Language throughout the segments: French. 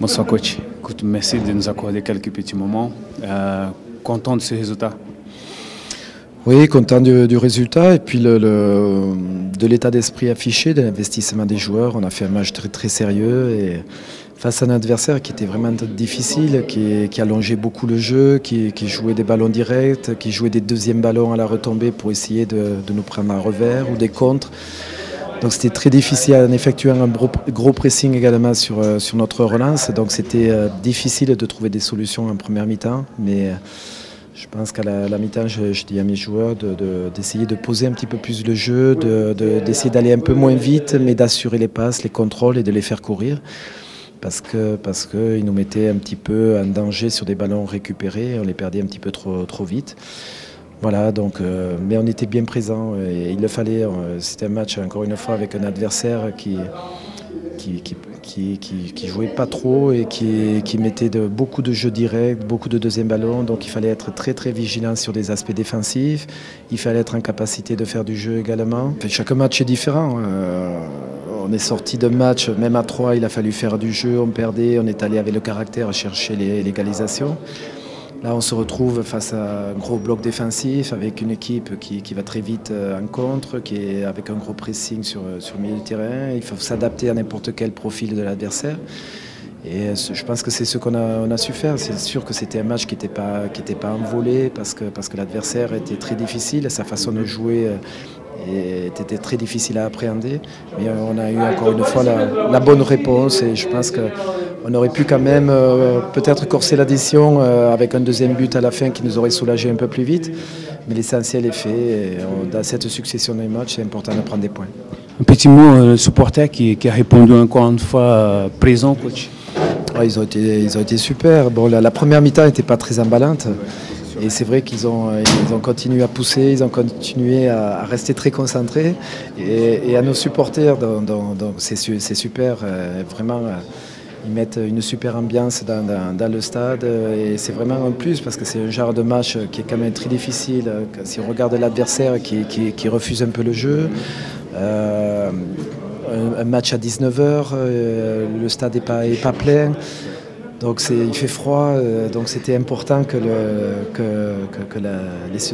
Bonsoir coach. Écoute, merci de nous accorder quelques petits moments. Content de ce résultat? Oui, content du résultat et puis de l'état d'esprit affiché, de l'investissement des joueurs. On a fait un match très, très sérieux et face à un adversaire qui était vraiment difficile, qui allongeait beaucoup le jeu, qui jouait des ballons directs, qui jouait des deuxièmes ballons à la retombée pour essayer de nous prendre un revers ou des contres. Donc c'était très difficile en effectuant un gros pressing également sur notre relance. Donc c'était difficile de trouver des solutions en première mi-temps. Mais je pense qu'à la mi-temps, je dis à mes joueurs d'essayer de poser un petit peu plus le jeu, d'essayer d'aller un peu moins vite, mais d'assurer les passes, les contrôles et de les faire courir. Parce qu'ils nous mettaient un petit peu en danger sur des ballons récupérés. On les perdait un petit peu trop vite. Voilà, donc, mais on était bien présents et il le fallait. C'était un match, encore une fois, avec un adversaire qui jouait pas trop et qui mettait beaucoup de jeux directs, beaucoup de deuxième ballon. Donc il fallait être très très vigilant sur des aspects défensifs. Il fallait être en capacité de faire du jeu également. Chaque match est différent. On est sorti d'un match, même à 3, il a fallu faire du jeu, on perdait, on est allé avec le caractère chercher l'égalisation. Là, on se retrouve face à un gros bloc défensif avec une équipe qui va très vite en contre, qui est avec un gros pressing sur le milieu du terrain. Il faut s'adapter à n'importe quel profil de l'adversaire. Et je pense que c'est ce qu'on a su faire. C'est sûr que c'était un match qui n'était pas envolé parce que l'adversaire était très difficile. Sa façon de jouer était très difficile à appréhender. Mais on a eu encore une fois la bonne réponse et je pense qu'on aurait pu quand même peut-être corser l'addition avec un deuxième but à la fin qui nous aurait soulagé un peu plus vite. Mais l'essentiel est fait. Et dans cette succession de matchs, c'est important de prendre des points. Un petit mot, le supporter qui a répondu encore une fois présent, coach. Ouais, ils ont été super. Bon, la première mi-temps n'était pas très emballante. Et c'est vrai qu'ils ont continué à pousser, ils ont continué à rester très concentrés. Et à nos supporters, c'est super. Vraiment, ils mettent une super ambiance dans le stade. Et c'est vraiment un plus parce que c'est un genre de match qui est quand même très difficile. Si on regarde l'adversaire qui refuse un peu le jeu. Un match à 19h, le stade n'est pas plein. Donc il fait froid, donc c'était important que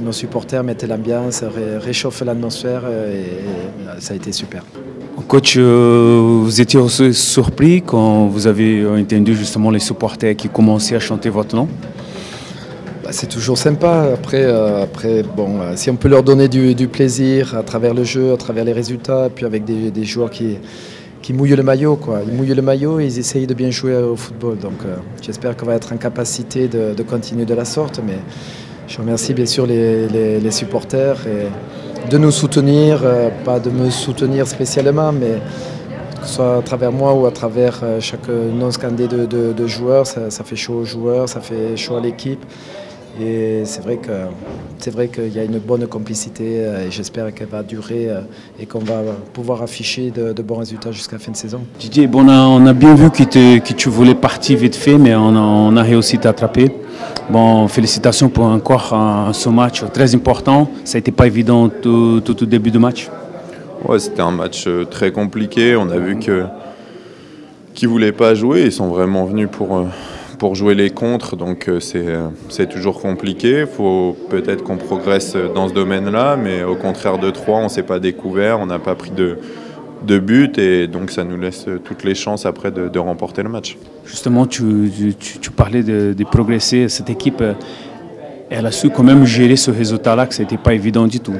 nos supporters mettent l'ambiance, réchauffent l'atmosphère et ça a été super. Coach, vous étiez aussi surpris quand vous avez entendu justement les supporters qui commençaient à chanter votre nom? C'est toujours sympa. Après bon, si on peut leur donner du plaisir à travers le jeu, à travers les résultats, puis avec des joueurs qui mouillent le maillot, quoi. Ils mouillent le maillot et ils essayent de bien jouer au football. Donc j'espère qu'on va être en capacité de continuer de la sorte. Mais je remercie bien sûr les supporters et de nous soutenir, pas de me soutenir spécialement, mais que ce soit à travers moi ou à travers chaque nom scandé de joueurs, ça fait chaud aux joueurs, ça fait chaud à l'équipe. Et c'est vrai qu'il y a une bonne complicité et j'espère qu'elle va durer et qu'on va pouvoir afficher de bons résultats jusqu'à la fin de saison. Didier, bon, on a bien vu que tu voulais partir vite fait, mais on a réussi à t'attraper. Bon, félicitations pour encore ce match très important. Ça n'a été pas évident tout au début du match. Ouais, c'était un match très compliqué. On a vu qu'ils ne voulaient pas jouer. Ils sont vraiment venus pour jouer les contres, donc c'est toujours compliqué. Il faut peut-être qu'on progresse dans ce domaine-là, mais au contraire de 3, on ne s'est pas découvert, on n'a pas pris de but, et donc ça nous laisse toutes les chances après de remporter le match. Justement, tu parlais de progresser. Cette équipe, elle a su quand même gérer ce résultat-là, que ce n'était pas évident du tout.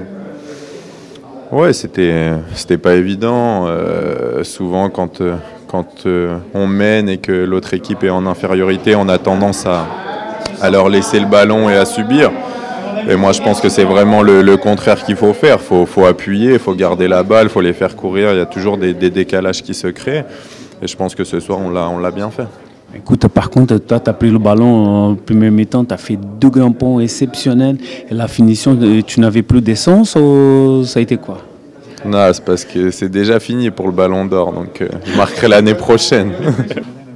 Ouais, c'était pas évident. Souvent, quand on mène et que l'autre équipe est en infériorité, on a tendance à leur laisser le ballon et à subir. Et moi, je pense que c'est vraiment le contraire qu'il faut faire. Il faut appuyer, il faut garder la balle, il faut les faire courir. Il y a toujours des décalages qui se créent. Et je pense que ce soir, on l'a bien fait. Écoute, par contre, toi, tu as pris le ballon en premier mi-temps, tu as fait 2 grands ponts exceptionnels. Et la finition, tu n'avais plus d'essence ou ça a été quoi? Non, c'est parce que c'est déjà fini pour le Ballon d'Or, donc je marquerai l'année prochaine.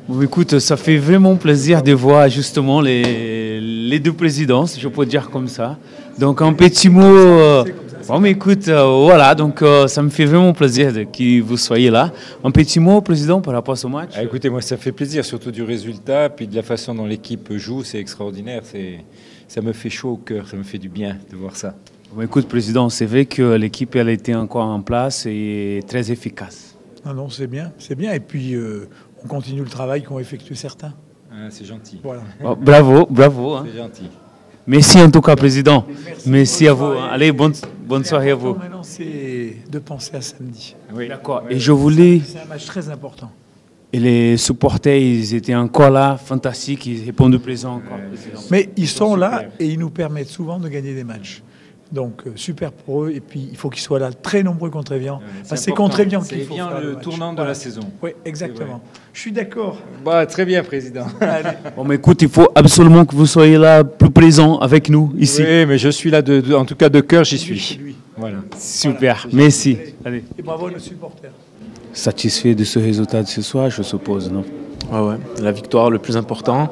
Bon, écoute, ça fait vraiment plaisir de voir justement les deux présidences, je peux dire comme ça. Donc un petit mot Bon, mais écoute, voilà, donc ça me fait vraiment plaisir que vous soyez là. Un petit mot, Président, par rapport à ce match? Écoutez, moi, ça fait plaisir, surtout du résultat, puis de la façon dont l'équipe joue, c'est extraordinaire. Ça me fait chaud au cœur, ça me fait du bien de voir ça. Bon, écoute, Président, c'est vrai que l'équipe, elle était encore en place et très efficace. Non, c'est bien, c'est bien. Et puis, on continue le travail qu'ont effectué certains. C'est gentil. Voilà. Oh, bravo, bravo. Hein. C'est gentil. Merci en tout cas, Président. Merci à vous. Hein. Allez, bonne soirée à vous. Maintenant, c'est de penser à samedi. Oui. D'accord. Et je voulais... C'est un match très important. Et les supporters, ils étaient encore là, fantastiques, ils répondent présent encore. Mais ils sont là et ils nous permettent souvent de gagner des matchs. Donc, super pour eux. Et puis, il faut qu'ils soient là, très nombreux contre Évian. C'est contre Évian qu'il faut faire le tournant de la saison. Oui, exactement. Je suis d'accord. Bah, très bien, Président. Bon, mais écoute, il faut absolument que vous soyez là, plus présent avec nous, ici. Oui, mais je suis là, en tout cas de cœur, j'y suis. Voilà. Super, merci. Allez. Et bravo nos supporters. Satisfait de ce résultat de ce soir, je suppose, non? Ouais, la victoire, le plus important.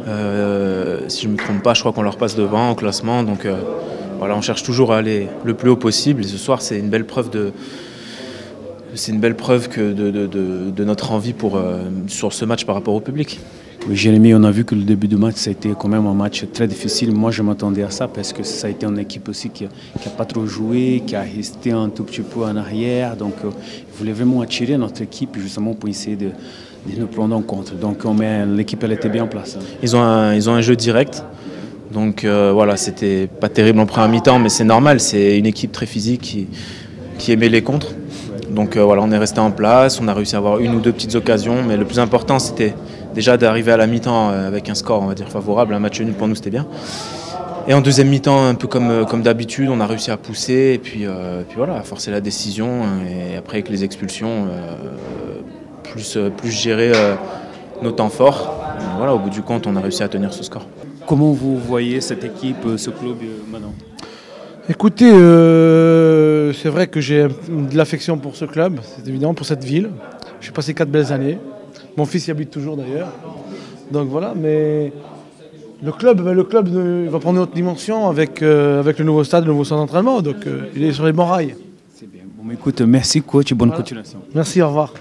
Si je ne me trompe pas, je crois qu'on leur passe devant au classement. Donc voilà, on cherche toujours à aller le plus haut possible. Et ce soir, c'est une belle preuve de notre envie sur ce match par rapport au public. Oui, Jérémy, on a vu que le début du match, ça a été quand même un match très difficile. Moi, je m'attendais à ça parce que ça a été une équipe aussi qui n'a pas trop joué, qui a resté un tout petit peu en arrière. Donc, ils voulaient vraiment attirer notre équipe justement pour essayer de nous prendre en compte. Donc, l'équipe, elle était bien en place. Ils ont un jeu direct. Donc, voilà, c'était pas terrible en première mi-temps, mais c'est normal. C'est une équipe très physique qui aimait les contres. Donc, voilà, on est resté en place. On a réussi à avoir une ou deux petites occasions. Mais le plus important, c'était déjà d'arriver à la mi-temps avec un score, on va dire, favorable. Un match nul pour nous, c'était bien. Et en deuxième mi-temps, un peu comme d'habitude, on a réussi à pousser et puis voilà, à forcer la décision. Et après, avec les expulsions, plus gérer nos temps forts. Et voilà, au bout du compte, on a réussi à tenir ce score. Comment vous voyez cette équipe, ce club maintenant? Écoutez, c'est vrai que j'ai de l'affection pour ce club, c'est évident, pour cette ville. J'ai passé 4 belles années. Mon fils y habite toujours d'ailleurs. Donc voilà, mais le club va prendre une autre dimension avec le nouveau stade, le nouveau centre d'entraînement. Donc il est sur les bons rails. C'est bien. Bon, écoute, merci coach et bonne continuation. Merci, au revoir.